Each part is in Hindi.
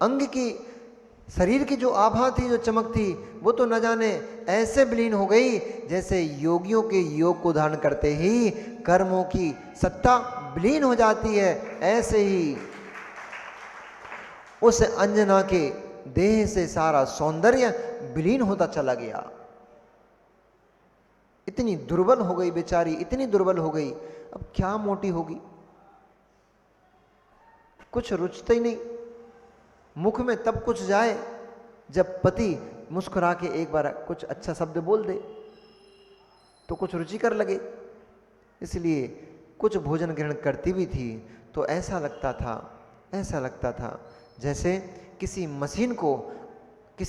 अंग की, शरीर की जो आभा थी, जो चमक थी, वो तो न जाने ऐसे विलीन हो गई जैसे योगियों के योग को धारण करते ही कर्मों की सत्ता विलीन हो जाती है। ऐसे ही उस अंजना के देह से सारा सौंदर्य विलीन होता चला गया। इतनी दुर्बल हो गई बेचारी, इतनी दुर्बल हो गई। अब क्या मोटी होगी, कुछ रुचता ही नहीं। मुख में तब कुछ जाए जब पति मुस्कुरा के एक बार कुछ अच्छा शब्द बोल दे तो कुछ रुचिकर लगे। इसलिए कुछ भोजन ग्रहण करती भी थी तो ऐसा लगता था जैसे किसी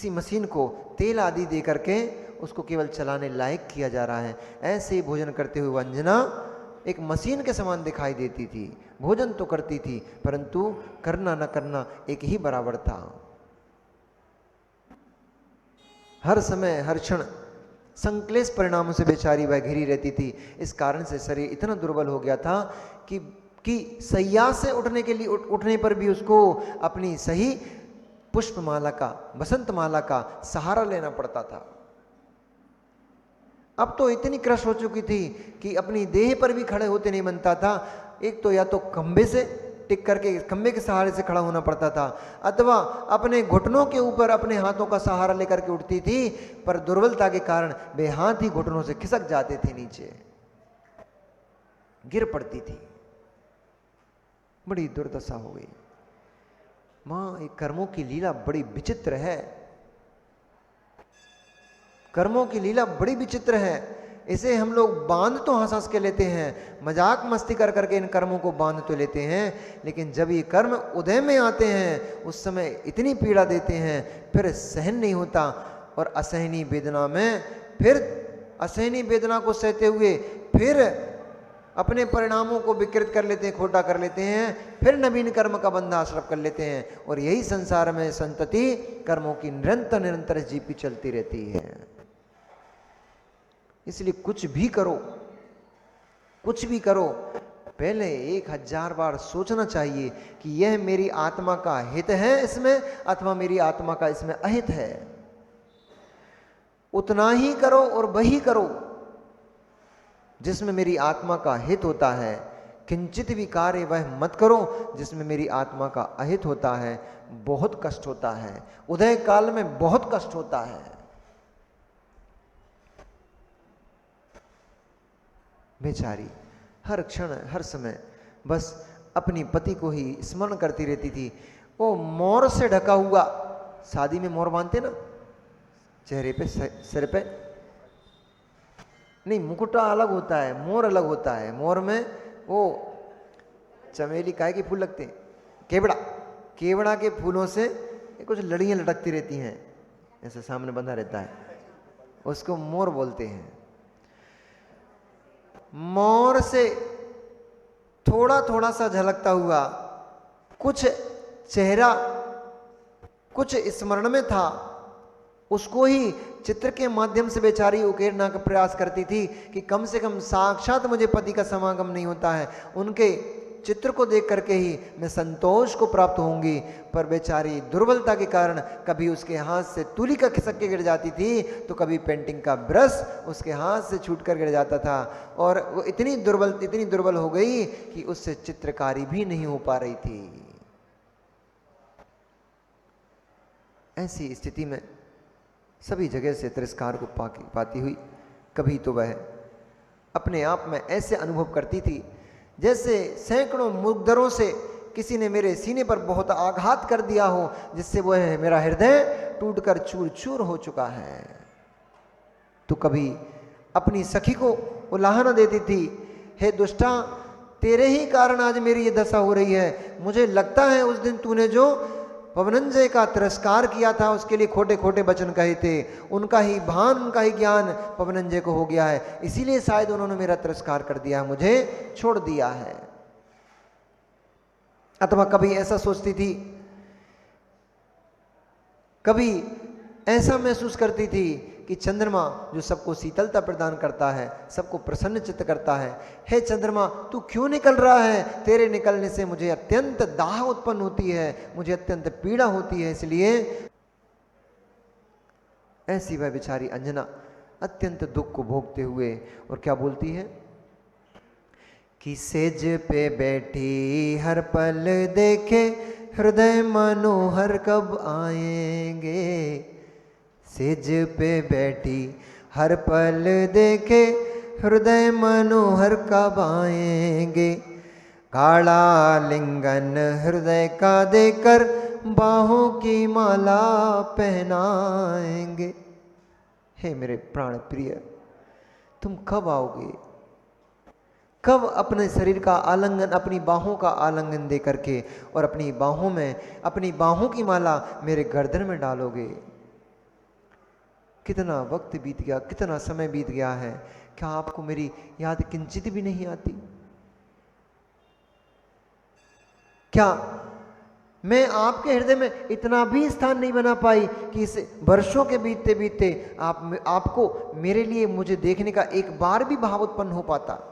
मशीन को तेल आदि दे करके उसको केवल चलाने लायक किया जा रहा है। ऐसे ही भोजन करते हुए अंजना एक मशीन के समान दिखाई देती थी। भोजन तो करती थी परंतु करना न करना एक ही बराबर था। हर समय हर क्षण संक्लेश परिणामों से बेचारी वह घिरी रहती थी। इस कारण से शरीर इतना दुर्बल हो गया था कि सैया से उठने पर भी उसको अपनी सही पुष्पमाला का, बसंत माला का सहारा लेना पड़ता था। अब तो इतनी क्रश हो चुकी थी कि अपनी देह पर भी खड़े होते नहीं बनता था। एक तो या तो खंबे से टिक करके खंबे के सहारे से खड़ा होना पड़ता था, अथवा अपने घुटनों के ऊपर अपने हाथों का सहारा लेकर के उठती थी, पर दुर्बलता के कारण वे हाथ ही घुटनों से खिसक जाते थे, नीचे गिर पड़ती थी। बड़ी दुर्दशा हो गई। मां, ये कर्मों की लीला बड़ी विचित्र है। कर्मों की लीला बड़ी विचित्र है। इसे हम लोग बांध तो हंस हंस के लेते हैं, मजाक मस्ती कर करके इन कर्मों को बांध तो लेते हैं, लेकिन जब ये कर्म उदय में आते हैं उस समय इतनी पीड़ा देते हैं, फिर सहन नहीं होता। और असहनीय वेदना को सहते हुए फिर अपने परिणामों को विकृत कर लेते हैं, खोटा कर लेते हैं, फिर नवीन कर्म का बंधा आश्रय कर लेते हैं। और यही संसार में संतति कर्मों की निरंतर जीपी चलती रहती है। इसलिए कुछ भी करो, पहले 1000 बार सोचना चाहिए कि यह मेरी आत्मा का हित है इसमें, अथवा मेरी आत्मा का इसमें अहित है। उतना ही करो और वही करो जिसमें मेरी आत्मा का हित होता है। किंचित भी कार्य वह मत करो जिसमें मेरी आत्मा का अहित होता है। बहुत कष्ट होता है, उदय काल में बहुत कष्ट होता है। बेचारी हर क्षण हर समय बस अपनी पति को ही स्मरण करती रहती थी। वो मोर से ढका हुआ, शादी में मोर बांधते ना चेहरे पे, सिर पे, नहीं मुकुटा अलग होता है, मोर अलग होता है। मोर में वो चमेली काहे के फूल लगते हैं, केवड़ा के फूलों से कुछ लड़ियां लटकती रहती हैं, ऐसे सामने बंधा रहता है, उसको मोर बोलते हैं। मोर से थोड़ा थोड़ा सा झलकता हुआ कुछ चेहरा कुछ स्मरण में था, उसको ही चित्र के माध्यम से बेचारी उकेरना का प्रयास करती थी कि कम से कम साक्षात मुझे पति का समागम नहीं होता है, उनके चित्र को देख करके ही मैं संतोष को प्राप्त होंगी। पर बेचारी दुर्बलता के कारण कभी उसके हाथ से तुलिका खिसक के गिर जाती थी, तो कभी पेंटिंग का ब्रश उसके हाथ से छूट कर गिर जाता था, और वो इतनी दुर्बल हो गई कि उससे चित्रकारी भी नहीं हो पा रही थी। ऐसी स्थिति में सभी जगह से तिरस्कार को पाती हुई कभी तो वह अपने आप में ऐसे अनुभव करती थी जैसे सैकड़ों मुकद्दरों से किसी ने मेरे सीने पर बहुत आघात कर दिया हो, जिससे वह मेरा हृदय टूटकर चूर चूर हो चुका है। तो कभी अपनी सखी को उलाहना देती थी, हे दुष्टा, तेरे ही कारण आज मेरी ये दशा हो रही है। मुझे लगता है उस दिन तूने जो पवनंजय का तिरस्कार किया था, उसके लिए खोटे खोटे वचन कहे थे, उनका ही भान, उनका ही ज्ञान पवनंजय को हो गया है, इसीलिए शायद उन्होंने मेरा तिरस्कार कर दिया, मुझे छोड़ दिया है। अथवा कभी ऐसा सोचती थी, कभी ऐसा महसूस करती थी कि चंद्रमा जो सबको शीतलता प्रदान करता है, सबको प्रसन्न चित्त करता है, हे चंद्रमा तू क्यों निकल रहा है? तेरे निकलने से मुझे अत्यंत दाह उत्पन्न होती है, मुझे अत्यंत पीड़ा होती है। इसलिए ऐसी वह बेचारी अंजना अत्यंत दुख को भोगते हुए और क्या बोलती है कि सेज पे बैठी हर पल देखे हृदय मनोहर कब आएंगे। सेज पे बैठी हर पल देखे हृदय मनोहर कब आएंगे। काला लिंगन हृदय का देकर बाहों की माला पहनाएंगे। हे मेरे प्राण प्रिय, तुम कब आओगे? कब अपने शरीर का आलिंगन, अपनी बाहों का आलिंगन दे करके और अपनी बाहों में, अपनी बाहों की माला मेरे गर्दन में डालोगे? कितना वक्त बीत गया, कितना समय बीत गया है, क्या आपको मेरी याद किंचित भी नहीं आती? क्या मैं आपके हृदय में इतना भी स्थान नहीं बना पाई कि इस वर्षों के बीतते बीतते आपको मेरे लिए, मुझे देखने का एक बार भी भाव उत्पन्न हो पाता?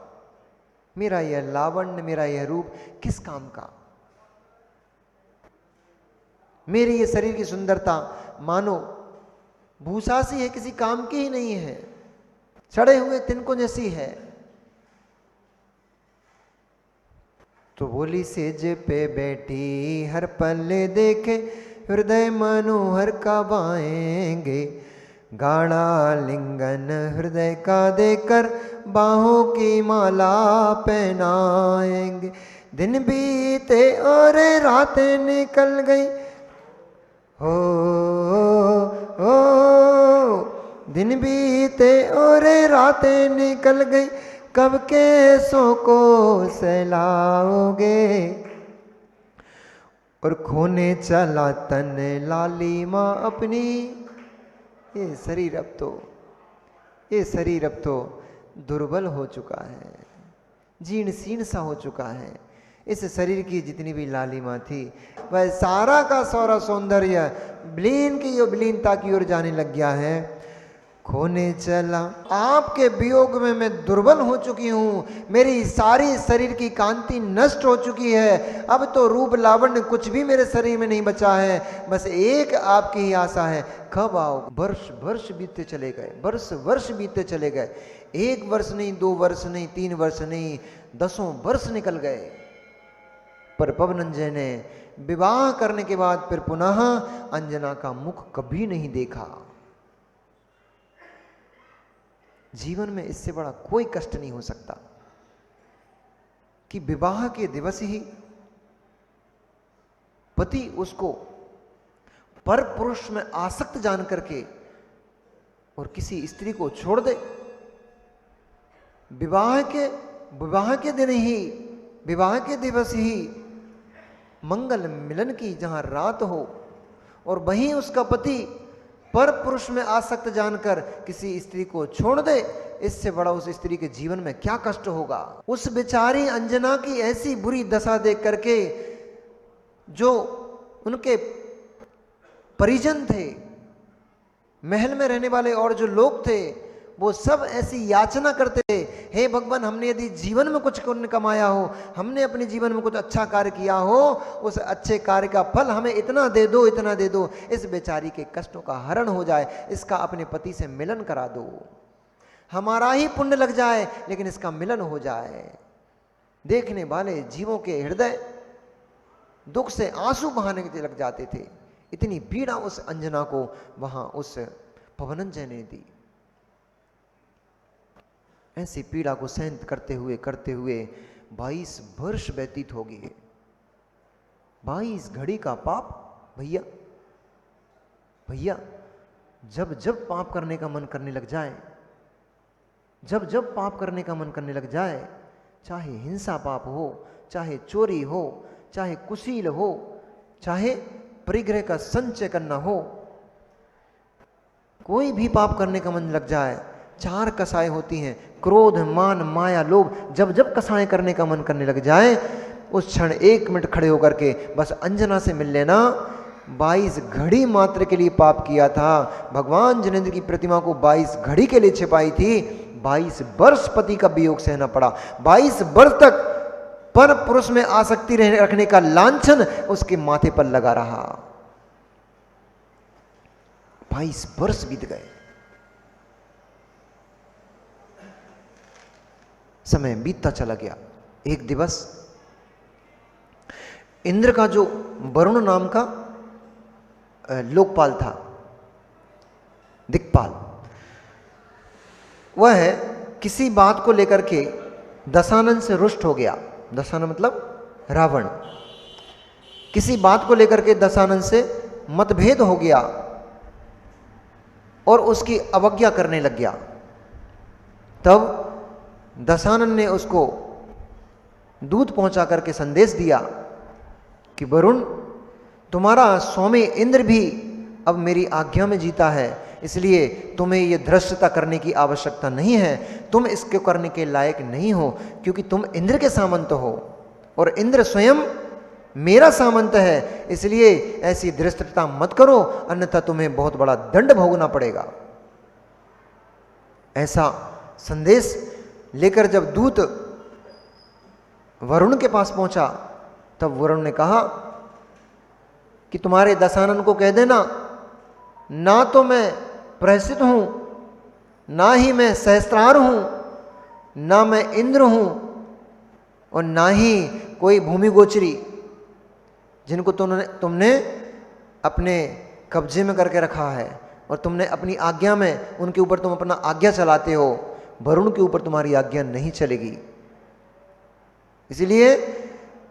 मेरा यह लावण्य, मेरा यह रूप किस काम का? मेरी ये शरीर की सुंदरता मानो भूसा सी है, किसी काम की ही नहीं है, सड़े हुए तिनकों जैसी है। तो बोली सेज पे बैठी हर पल देखे हृदय मनोहर कब आएंगे। गाढ़ा लिंगन हृदय का देकर बाहों की माला पहनाएंगे। दिन बीते और रातें निकल गई, हो दिन बीते और रातें निकल गई, कब केसों को सहलाओगे। और खोने चला तन लालिमा अपनी। ये शरीर अब तो दुर्बल हो चुका है, जीर्ण शीर्ण सा हो चुका है। इस शरीर की जितनी भी लालिमा थी वह सारा का सारा सौंदर्य विलीन की और विलीनता की ओर जाने लग गया है। खोने चला, आपके वियोग में मैं दुर्बल हो चुकी हूँ, मेरी सारी शरीर की कांति नष्ट हो चुकी है। अब तो रूप लावण्य कुछ भी मेरे शरीर में नहीं बचा है, बस एक आपकी ही आशा है, कब आओ। वर्ष वर्ष बीतते चले गए, वर्ष बीतते चले गए। 1 वर्ष नहीं, 2 वर्ष नहीं, 3 वर्ष नहीं, 10 वर्ष निकल गए। पर पवनंजय ने विवाह करने के बाद फिर पुनः अंजना का मुख कभी नहीं देखा। जीवन में इससे बड़ा कोई कष्ट नहीं हो सकता कि विवाह के दिवस ही पति उसको पर पुरुष में आसक्त जान करके और किसी स्त्री को छोड़ दे। विवाह के दिन ही, विवाह के दिवस ही मंगल मिलन की जहां रात हो और वहीं उसका पति पर पुरुष में आसक्त जानकर किसी स्त्री को छोड़ दे, इससे बड़ा उस स्त्री के जीवन में क्या कष्ट होगा। उस बेचारी अंजना की ऐसी बुरी दशा देख करके जो उनके परिजन थे, महल में रहने वाले और जो लोग थे, वो सब ऐसी याचना करते, हे भगवान, हमने यदि जीवन में कुछ पुण्य कमाया हो, हमने अपने जीवन में कुछ अच्छा कार्य किया हो, उस अच्छे कार्य का फल हमें इतना दे दो, इतना दे दो, इस बेचारी के कष्टों का हरण हो जाए, इसका अपने पति से मिलन करा दो, हमारा ही पुण्य लग जाए लेकिन इसका मिलन हो जाए। देखने वाले जीवों के हृदय दुख से आंसू बहाने लग जाते थे। इतनी पीड़ा उस अंजना को वहां उस पवनंजय ने दी। ऐसी पीड़ा को सहन करते हुए 22 वर्ष व्यतीत हो गए। 22 घड़ी का पाप। भैया जब जब पाप करने का मन करने लग जाए, जब जब पाप करने का मन करने लग जाए, चाहे हिंसा पाप हो, चाहे चोरी हो, चाहे कुशील हो, चाहे परिग्रह का संचय करना हो, कोई भी पाप करने का मन लग जाए, 4 कसाएं होती हैं, क्रोध, मान, माया, लोभ। जब जब कसाएं करने का मन करने लग जाए, उस क्षण 1 मिनट खड़े होकर के बस अंजना से मिल लेना, 22 घड़ी मात्र के लिए पाप किया था। भगवान जिनेंद्र की प्रतिमा को 22 घड़ी के लिए छिपाई थी। 22 वर्ष पति का वियोग सहना पड़ा। 22 वर्ष तक पर पुरुष में आसक्ति रखने का लांछन उसके माथे पर लगा रहा। 22 वर्ष बीत गए। समय बीतता चला गया। एक दिवस इंद्र का जो वरुण नाम का लोकपाल था, दिक्पाल, वह किसी बात को लेकर के दशानन से रुष्ट हो गया। दशानन मतलब रावण। किसी बात को लेकर के दशानन से मतभेद हो गया और उसकी अवज्ञा करने लग गया। तब दशानन ने उसको दूत पहुंचा करके संदेश दिया कि वरुण, तुम्हारा स्वामी इंद्र भी अब मेरी आज्ञा में जीता है, इसलिए तुम्हें यह धृष्टता करने की आवश्यकता नहीं है। तुम इसके करने के लायक नहीं हो, क्योंकि तुम इंद्र के सामंत हो और इंद्र स्वयं मेरा सामंत है। इसलिए ऐसी धृष्टता मत करो, अन्यथा तुम्हें बहुत बड़ा दंड भोगना पड़ेगा। ऐसा संदेश लेकर जब दूत वरुण के पास पहुंचा, तब वरुण ने कहा कि तुम्हारे दशानन को कह देना, ना तो मैं प्रहसित हूं, ना ही मैं सहस्त्रार हूं, ना मैं इंद्र हूं, और ना ही कोई भूमि गोचरी जिनको तुमने अपने कब्जे में करके रखा है और तुमने अपनी आज्ञा में उनके ऊपर तुम अपना आज्ञा चलाते हो। वरुण के ऊपर तुम्हारी आज्ञा नहीं चलेगी। इसलिए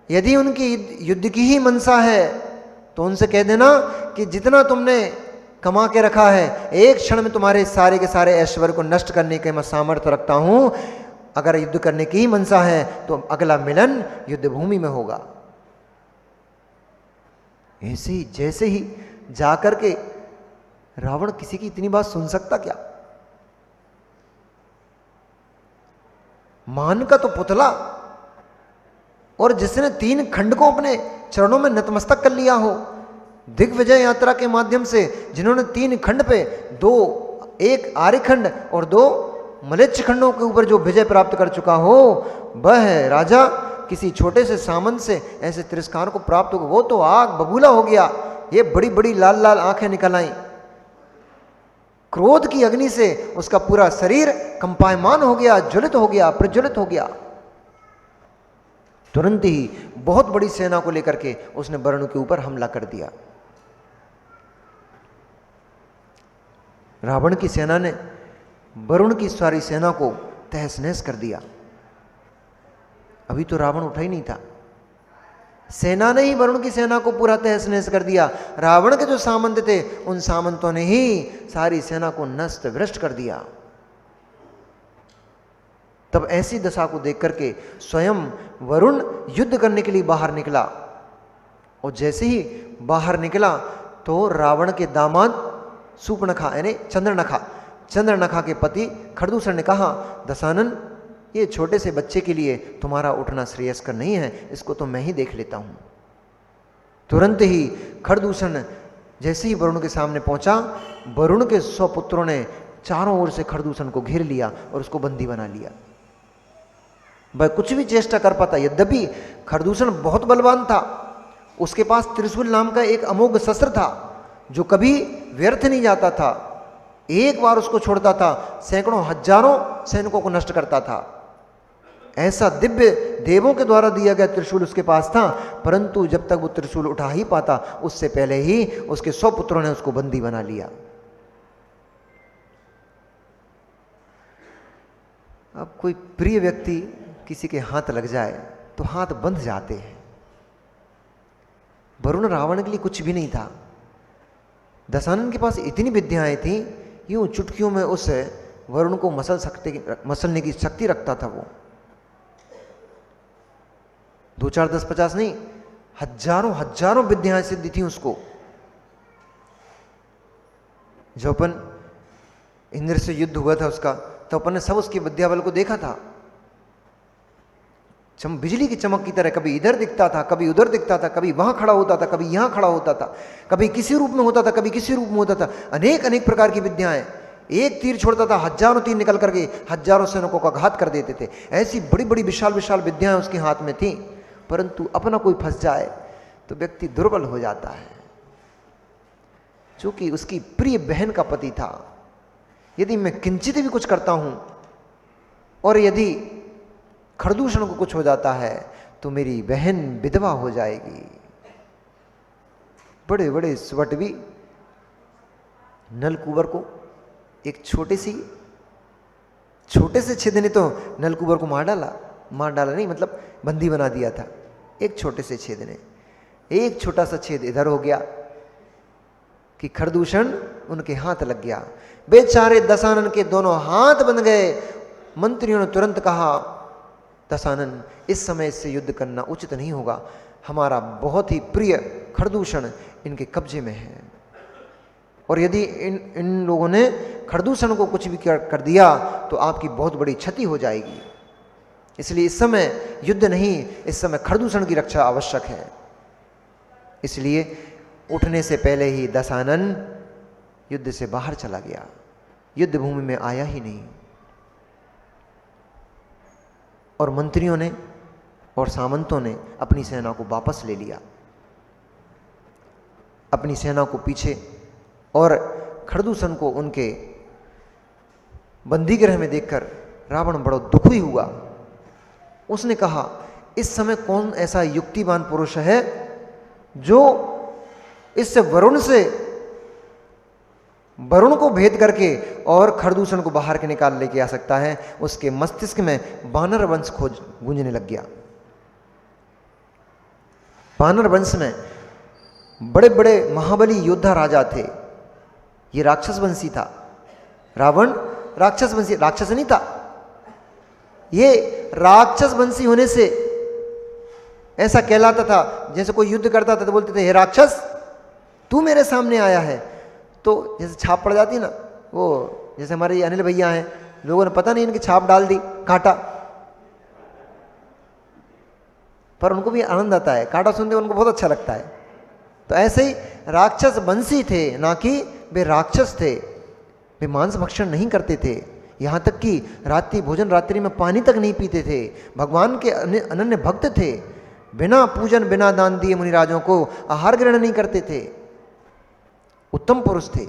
यदि उनकी युद्ध की ही मनसा है तो उनसे कह देना कि जितना तुमने कमा के रखा है, एक क्षण में तुम्हारे सारे के सारे ऐश्वर्य को नष्ट करने के मैं सामर्थ्य रखता हूं। अगर युद्ध करने की ही मनसा है तो अगला मिलन युद्ध भूमि में होगा। ऐसे ही जैसे ही जाकर के रावण किसी की इतनी बात सुन सकता क्या? मान का तो पुतला, और जिसने 3 खंड को अपने चरणों में नतमस्तक कर लिया हो, दिग्विजय यात्रा के माध्यम से जिन्होंने 3 खंड पे 2, एक आर्यखंड और 2 मलेच्छ खंडों के ऊपर जो विजय प्राप्त कर चुका हो, वह राजा किसी छोटे से सामंत से ऐसे तिरस्कार को प्राप्त हो, वो तो आग बबूला हो गया। ये बड़ी बड़ी लाल लाल आंखें निकल आई, क्रोध की अग्नि से उसका पूरा शरीर कंपायमान हो गया, ज्वलित हो गया, प्रज्वलित हो गया। तुरंत ही बहुत बड़ी सेना को लेकर के उसने वरुण के ऊपर हमला कर दिया। रावण की सेना ने वरुण की सारी सेना को तहस नहस कर दिया। अभी तो रावण उठा ही नहीं था, सेना ने ही वरुण की सेना को पूरा तहस नहस कर दिया। रावण के जो सामंत थे उन सामंतों ने ही सारी सेना को नष्ट भ्रष्ट कर दिया। तब ऐसी दशा को देख करके स्वयं वरुण युद्ध करने के लिए बाहर निकला, और जैसे ही बाहर निकला तो रावण के दामाद सूर्पनखा यानी चंद्रनखा के पति खरदूषण ने कहा, दशानन, ये छोटे से बच्चे के लिए तुम्हारा उठना श्रेयस्कर नहीं है, इसको तो मैं ही देख लेता हूं। तुरंत ही खरदूषण जैसे ही वरुण के सामने पहुंचा, वरुण के 100 पुत्रों ने चारों ओर से खरदूषण को घेर लिया और उसको बंदी बना लिया। वह कुछ भी चेष्टा कर पाता, यद्यपि खरदूषण बहुत बलवान था, उसके पास त्रिशूल नाम का एक अमोघ शस्त्र था जो कभी व्यर्थ नहीं जाता था। एक बार उसको छोड़ता था, सैकड़ों हजारों सैनिकों को नष्ट करता था। ऐसा दिव्य देवों के द्वारा दिया गया त्रिशूल उसके पास था, परंतु जब तक वो त्रिशूल उठा ही पाता, उससे पहले ही उसके 100 पुत्रों ने उसको बंदी बना लिया। अब कोई प्रिय व्यक्ति किसी के हाथ लग जाए तो हाथ बंध जाते हैं। वरुण रावण के लिए कुछ भी नहीं था। दशानन के पास इतनी विद्याएं थी, यूं चुटकियों में उस वरुण को मसलने की शक्ति रखता था। वो 2, 4, 10, 50 नहीं, हजारों हजारों विद्याएं सिद्धि थी उसको। जो अपन इंद्र से युद्ध हुआ था उसका, तो अपन ने सब उसकी विद्या बल को देखा था। बिजली की चमक की तरह कभी इधर दिखता था, कभी उधर दिखता था, कभी वहां खड़ा होता था, कभी यहां खड़ा होता था, कभी किसी रूप में होता था, कभी किसी रूप में होता था। अनेक अनेक प्रकार की विद्याएं, एक तीर छोड़ता था, हजारों तीर निकल करके हजारों सैनिकों का घात कर देते थे। ऐसी बड़ी बड़ी विशाल विशाल विद्याएं उसके हाथ में थी। परंतु अपना कोई फंस जाए तो व्यक्ति दुर्बल हो जाता है। चूंकि उसकी प्रिय बहन का पति था, यदि मैं किंचित भी कुछ करता हूं और यदि खरदूषण को कुछ हो जाता है तो मेरी बहन विधवा हो जाएगी। बड़े बड़े स्वटवी नलकूबर को एक छोटे से छेद ने तो नलकूबर को मार डाला नहीं, मतलब बंदी बना दिया था। एक छोटे से छेद ने, एक छोटा सा छेद इधर हो गया कि खरदूषण उनके हाथ लग गया। बेचारे दशानन के दोनों हाथ बंध गए। मंत्रियों ने तुरंत कहा, दशानन इस समय इससे युद्ध करना उचित नहीं होगा, हमारा बहुत ही प्रिय खरदूषण इनके कब्जे में है, और यदि इन लोगों ने खरदूषण को कुछ भी कर दिया तो आपकी बहुत बड़ी क्षति हो जाएगी। इसलिए इस समय युद्ध नहीं, इस समय खरदूषण की रक्षा आवश्यक है। इसलिए उठने से पहले ही दशानन युद्ध से बाहर चला गया, युद्ध भूमि में आया ही नहीं। और मंत्रियों ने और सामंतों ने अपनी सेना को वापस ले लिया, अपनी सेना को पीछे, और खरदूषण को उनके बंदीगृह में देखकर रावण बड़ा दुखी हुआ। उसने कहा, इस समय कौन ऐसा युक्तिवान पुरुष है जो इस वरुण को भेद करके और खरदूषण को बाहर के निकाल लेके आ सकता है। उसके मस्तिष्क में वानर वंश खोज गूंजने लग गया। वानर वंश में बड़े बड़े महाबली योद्धा राजा थे। ये राक्षस वंशी था, रावण राक्षस वंशी, राक्षस नहीं था। ये राक्षस वंशी होने से ऐसा कहलाता था, जैसे कोई युद्ध करता था तो बोलते थे, हे राक्षस तू मेरे सामने आया है, तो जैसे छाप पड़ जाती है ना, वो जैसे हमारे ये अनिल भैया हैं, लोगों ने पता नहीं इनकी छाप डाल दी, काटा, पर उनको भी आनंद आता है, काटा सुनते उनको बहुत अच्छा लगता है। तो ऐसे ही राक्षस वंशी थे, ना कि वे राक्षस थे। वे मांस भक्षण नहीं करते थे, यहाँ तक कि रात्रि भोजन, रात्रि में पानी तक नहीं पीते थे। भगवान के अनन्य भक्त थे, बिना पूजन बिना दान दिए मुनिराजों को आहार ग्रहण नहीं करते थे, उत्तम पुरुष थे।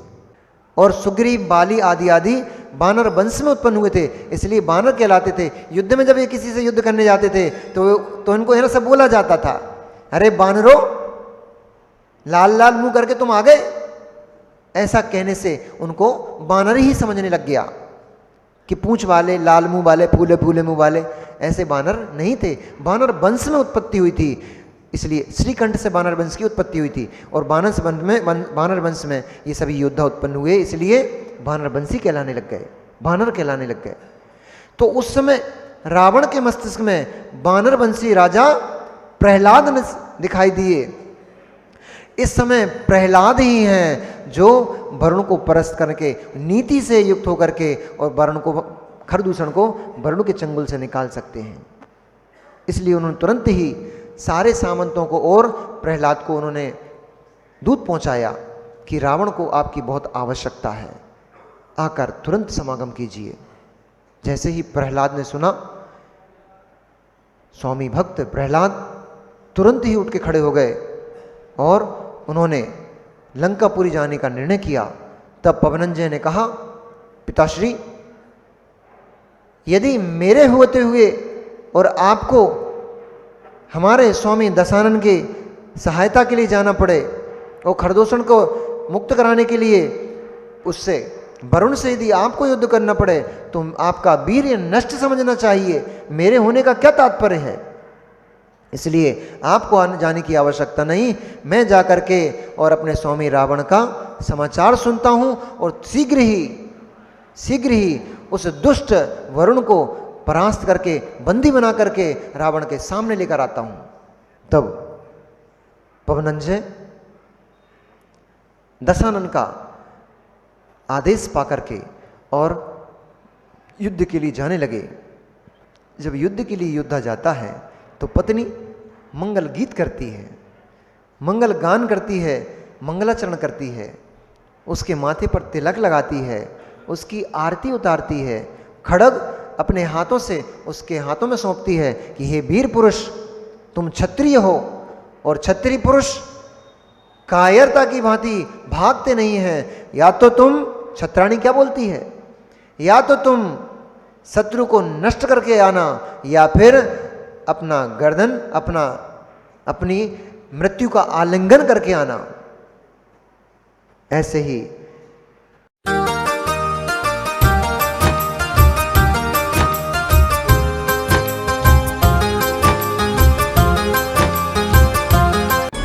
और सुग्रीव, बाली आदि आदि बानर वंश में उत्पन्न हुए थे, इसलिए बानर कहलाते थे। युद्ध में जब ये किसी से युद्ध करने जाते थे तो इनको यह सब बोला जाता था, अरे बानरो लाल लाल मुंह करके तुम आ गए। ऐसा कहने से उनको बानर ही समझने लग गया कि पूंछ वाले, लाल मुंह वाले, फूले फूले मुंह वाले, ऐसे बानर नहीं थे। बानर वंश में उत्पत्ति हुई थी, इसलिए श्रीकंठ से बानर वंश की उत्पत्ति हुई थी। और बानर वंश में ये सभी योद्धा उत्पन्न हुए, इसलिए बानर वंशी कहलाने लग गए, बानर कहलाने लग गए। तो उस समय रावण के मस्तिष्क में बानर वंशी राजा प्रहलाद ने दिखाई दिए। इस समय प्रहलाद ही हैं जो वरुण को परस्त करके, नीति से युक्त होकर के, और वरुण को, खरदूषण को वरुण के चंगुल से निकाल सकते हैं। इसलिए उन्होंने तुरंत ही सारे सामंतों को और प्रहलाद को उन्होंने दूत पहुंचाया कि रावण को आपकी बहुत आवश्यकता है, आकर तुरंत समागम कीजिए। जैसे ही प्रहलाद ने सुना, स्वामी भक्त प्रहलाद तुरंत ही उठ के खड़े हो गए और उन्होंने लंकापुरी जाने का निर्णय किया। तब पवनंजय ने कहा, पिताश्री यदि मेरे होते हुए और आपको हमारे स्वामी दशानन की सहायता के लिए जाना पड़े और खरदूषण को मुक्त कराने के लिए उससे वरुण से यदि आपको युद्ध करना पड़े तो आपका वीर्य नष्ट समझना चाहिए, मेरे होने का क्या तात्पर्य है। इसलिए आपको आने जाने की आवश्यकता नहीं, मैं जाकर के और अपने स्वामी रावण का समाचार सुनता हूं और शीघ्र ही उस दुष्ट वरुण को परास्त करके, बंदी बना करके रावण के सामने लेकर आता हूं। तब पवनंजय दशानन का आदेश पाकर के और युद्ध के लिए जाने लगे। जब युद्ध के लिए योद्धा जाता है तो पत्नी मंगल गीत करती है, मंगल गान करती है, मंगलाचरण करती है, उसके माथे पर तिलक लगाती है, उसकी आरती उतारती है, खड्ग अपने हाथों से उसके हाथों में सौंपती है कि हे वीर पुरुष, तुम क्षत्रिय हो, और क्षत्रिय पुरुष कायरता की भांति भागते नहीं हैं। या तो तुम, छत्राणी क्या बोलती है, या तो तुम शत्रु को नष्ट करके आना, या फिर अपना गर्दन, अपनी मृत्यु का आलिंगन करके आना। ऐसे ही